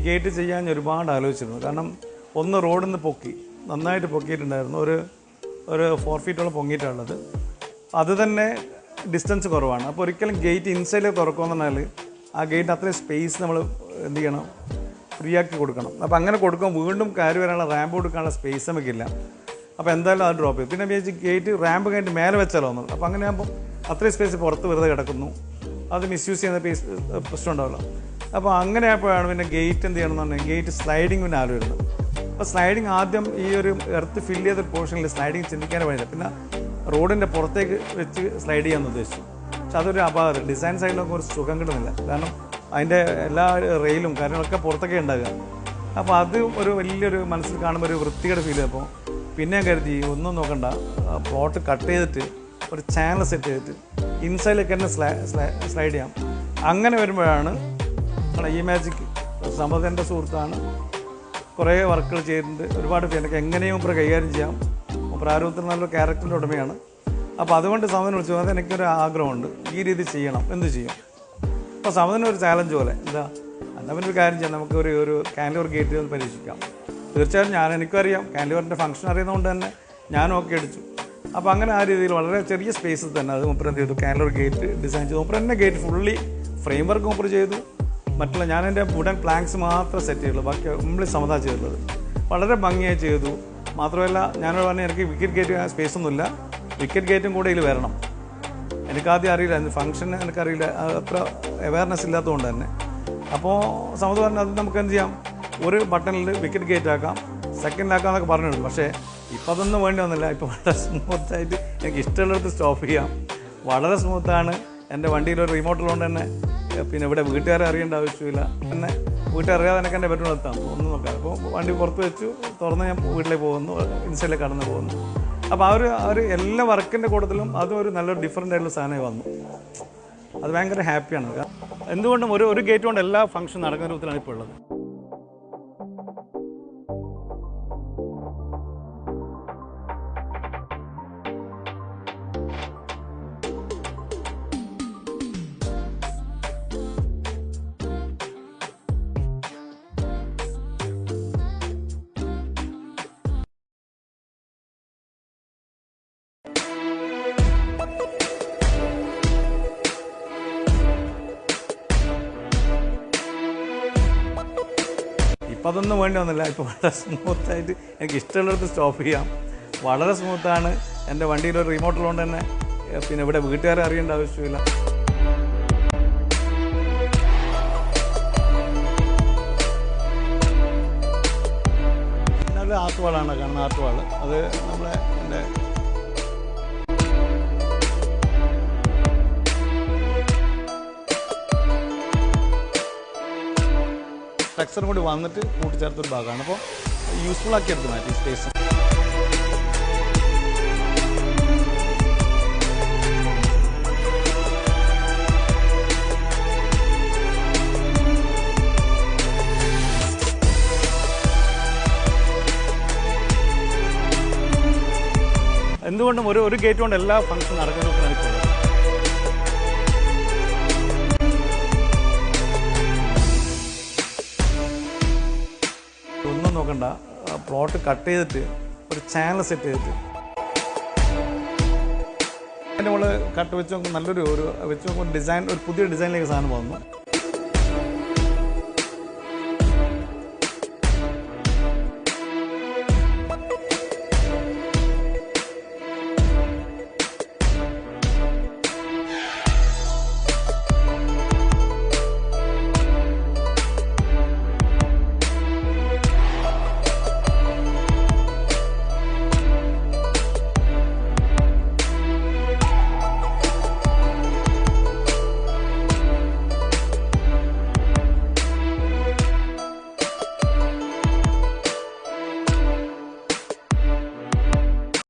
Gate ചെയ്യാൻ ഞാൻ ഒരുപാട് ആലോചിച്ചിരുന്നു. കാരണം ഒന്ന് റോഡിൽ നിന്ന് പൊക്കി നന്നായിട്ട് പൊക്കിയിട്ടുണ്ടായിരുന്നു. ഒരു 4 ഫീറ്റോളം പൊങ്ങിയിട്ടുള്ളത്. അത് തന്നെ ഡിസ്റ്റൻസ് കുറവാണ്. അപ്പോൾ ഒരിക്കലും ഗേറ്റ് ഇൻസൈഡിലേക്ക് തുറക്കുമെന്ന് പറഞ്ഞാൽ ആ ഗേറ്റ് അത്രയും സ്പേസ് നമ്മൾ എന്ത് ചെയ്യണം, ഫ്രീ ആക്കി കൊടുക്കണം. അപ്പോൾ അങ്ങനെ കൊടുക്കുമ്പോൾ വീണ്ടും കയറി വരാനുള്ള റാമ്പ് കൊടുക്കാനുള്ള സ്പേസ് നമുക്കില്ല. അപ്പോൾ എന്തായാലും അത് ഡ്രോപ്പ് ചെയ്യും. പിന്നെ വിചാരിച്ച് ഗേറ്റ് റാമ്പ് കഴിഞ്ഞിട്ട് മേലെ വെച്ചാലോ എന്നുള്ളത്. അപ്പോൾ അങ്ങനെ ആകുമ്പോൾ അത്രയും സ്പേസ് പുറത്ത് വെറുതെ കിടക്കുന്നു, അത് മിസ്യൂസ് ചെയ്യുന്ന പ്രശ്നം ഉണ്ടാവുമല്ലോ. അപ്പോൾ അങ്ങനെ ആയപ്പോഴാണ് പിന്നെ ഗേറ്റ് എന്ത് ചെയ്യണമെന്ന് പറഞ്ഞാൽ ഗേറ്റ് സ്ലൈഡിങ് പിന്നെ ആലോചിക്കുന്നത്. അപ്പോൾ സ്ലൈഡിങ് ആദ്യം ഈ ഒരു എർത്ത് ഫില്ല് ചെയ്ത പോർഷനിൽ സ്ലൈഡിങ് ചിന്തിക്കാനേ വഴിയില്ല. പിന്നെ റോഡിൻ്റെ പുറത്തേക്ക് വെച്ച് സ്ലൈഡ് ചെയ്യാമെന്ന് ഉദ്ദേശിച്ചു. പക്ഷെ അതൊരു അപാകത. ഡിസൈൻ സൈഡിലൊക്കെ ഒരു സുഖം കിട്ടുന്നില്ല. കാരണം അതിൻ്റെ എല്ലാ റെയിലും കാര്യങ്ങളൊക്കെ പുറത്തൊക്കെ ഉണ്ടാകുക. അപ്പോൾ അത് ഒരു വലിയൊരു മനസ്സിൽ കാണുമ്പോൾ ഒരു വൃത്തിയുടെ ഫീൽ ചെയ്തപ്പോൾ പിന്നെ ഞാൻ കരുതി ഒന്നും നോക്കണ്ട, പ്ലോട്ട് കട്ട് ചെയ്തിട്ട് ഒരു ചാനൽ സെറ്റ് ചെയ്തിട്ട് ഇൻസൈഡിലേക്ക് തന്നെ സ്ലൈഡ് ചെയ്യാം. അങ്ങനെ വരുമ്പോഴാണ് ഈ മാജിക് സമത് എൻ്റെ സുഹൃത്താണ്, കുറേ വർക്കുകൾ ചെയ്തിട്ടുണ്ട്, ഒരുപാട് പേരൊക്കെ എങ്ങനെയും മുമ്പ് കൈകാര്യം ചെയ്യാം. പ്രാരൂപത്തിൽ നല്ലൊരു ക്യാരക്ടറിൻ്റെ ഉടമയാണ്. അപ്പോൾ അതുകൊണ്ട് സമതിനെ വിളിച്ചു. അത് എനിക്കൊരു ആഗ്രഹമുണ്ട്, ഈ രീതി ചെയ്യണം, എന്ത് ചെയ്യും. അപ്പോൾ സമതിനൊരു ചാലഞ്ച് പോലെ എന്താ എന്നാൽ പിന്നെ ഒരു കാര്യം ചെയ്യാം, നമുക്ക് ഒരു കാൻഡിലിവർ ഗേറ്റ് ഒന്ന് പരീക്ഷിക്കാം. തീർച്ചയായും എനിക്കറിയാം കാൻഡിലിവറിൻ്റെ ഫംഗ്ഷൻ അറിയുന്നതുകൊണ്ട് തന്നെ ഞാനും ഒക്കെ അടിച്ചു. അപ്പോൾ അങ്ങനെ ആ രീതിയിൽ വളരെ ചെറിയ സ്പേസിൽ തന്നെ അത് മുപ്പര് എന്ത് ചെയ്തു, കാൻഡിലിവർ ഗേറ്റ് ഡിസൈൻ ചെയ്തു. മുപ്പര് തന്നെ ഗേറ്റ് ഫുള്ളി ഫ്രെയിം വർക്ക് മുപ്പര് ചെയ്തു. മറ്റുള്ള ഞാൻ എൻ്റെ വുഡൻ പ്ലാങ്ക്സ് മാത്രമേ സെറ്റ് ചെയ്യുള്ളൂ, ബാക്കി കംപ്ലീറ്റ് സമതാ ചെയ്തിട്ടുള്ളത്. വളരെ ഭംഗിയായി ചെയ്തു. മാത്രമല്ല ഞാനോട് പറഞ്ഞാൽ എനിക്ക് വിക്കറ്റ് ഗേറ്റ് സ്പേസൊന്നുമില്ല, വിക്കറ്റ് ഗേറ്റും കൂടെ ഇതിൽ വരണം. എനിക്കാദ്യം അറിയില്ല ഫംഗ്ഷൻ, എനിക്കറിയില്ല, അത്ര അവയർനെസ് ഇല്ലാത്തതുകൊണ്ട് തന്നെ. അപ്പോൾ സമത് പറഞ്ഞാൽ അത് നമുക്ക് എന്ത് ചെയ്യാം, ഒരു ബട്ടണിൽ വിക്കറ്റ് ഗേറ്റ് ആക്കാം, സെക്കൻഡിലാക്കാമെന്നൊക്കെ പറഞ്ഞിരുന്നു. പക്ഷേ ഇപ്പോൾ അതൊന്നും വേണ്ടി വന്നില്ല. ഇപ്പോൾ വളരെ സ്മൂത്തായിട്ട് എനിക്ക് ഇഷ്ടമുള്ളിടത്ത് സ്റ്റോപ്പ് ചെയ്യാം. വളരെ സ്മൂത്താണ്. എൻ്റെ വണ്ടിയിലൊരു റിമോട്ടുള്ളതുകൊണ്ട് തന്നെ പിന്നെ ഇവിടെ വീട്ടുകാരെ അറിയേണ്ട ആവശ്യമില്ല. പിന്നെ വീട്ടുകാരറിയാതെ എനിക്ക് എൻ്റെ ബെഡ്റൂമിൽ എത്താം, ഒന്നും നോക്കാം. അപ്പോൾ വണ്ടി പുറത്ത് വെച്ചു, തുറന്ന് ഞാൻ വീട്ടിലേക്ക് പോകുന്നു, ഇൻസൈഡിലേക്ക് കടന്ന് പോകുന്നു. അപ്പോൾ ആ ഒരു എല്ലാ വർക്കിൻ്റെ കൂട്ടത്തിലും അതും ഒരു നല്ലൊരു ഡിഫറൻ്റ് ആയിട്ടുള്ള സാധനമായി വന്നു. അത് ഭയങ്കര ഹാപ്പിയാണ്. എന്തുകൊണ്ടും ഒരു ഗേറ്റ് കൊണ്ട് എല്ലാ ഫംഗ്ഷൻ നടക്കുന്ന രൂപത്തിലാണ് ഇപ്പോൾ ഉള്ളത്. ഇപ്പോൾ അതൊന്നും വേണ്ടി വന്നില്ല. ഇപ്പോൾ വളരെ സ്മൂത്തായിട്ട് എനിക്ക് ഇഷ്ടമുള്ളിടത്ത് സ്റ്റോപ്പ് ചെയ്യാം. വളരെ സ്മൂത്താണ്. എൻ്റെ വണ്ടിയിലൊരു റിമോട്ടുള്ളതുകൊണ്ട് തന്നെ പിന്നെ ഇവിടെ വീട്ടുകാരെ അറിയേണ്ട ആവശ്യമില്ല. പിന്നെ ഒരു ആർട്ടുവാളാണ് കാണുന്ന ആർട്ടുവാൾ. അത് നമ്മളെ എൻ്റെ സ്ട്രക്ചറും കൂടി വന്നിട്ട് കൂട്ടിച്ചേർത്തൊരു ഭാഗമാണ്. അപ്പോൾ യൂസ്ഫുൾ ആക്കി എടുത്ത് മാറ്റി സ്പേസ്. എന്തുകൊണ്ടും ഒരു ഗേറ്റ് കൊണ്ട് എല്ലാ ഫംഗ്ഷൻ നടക്കുന്നതും എനിക്കുള്ളത്. ഒന്നും നോക്കണ്ട, പ്ലോട്ട് കട്ട് ചെയ്തിട്ട് ഒരു ചാനൽ സെറ്റ് ചെയ്തിട്ട് അതിൻ്റെ മുകളിൽ കട്ട് വെച്ച് നോക്കുമ്പോൾ നല്ലൊരു വെച്ച് നോക്കുമ്പോൾ ഡിസൈൻ, ഒരു പുതിയ ഡിസൈനിലേക്ക് സാധനം വന്നു.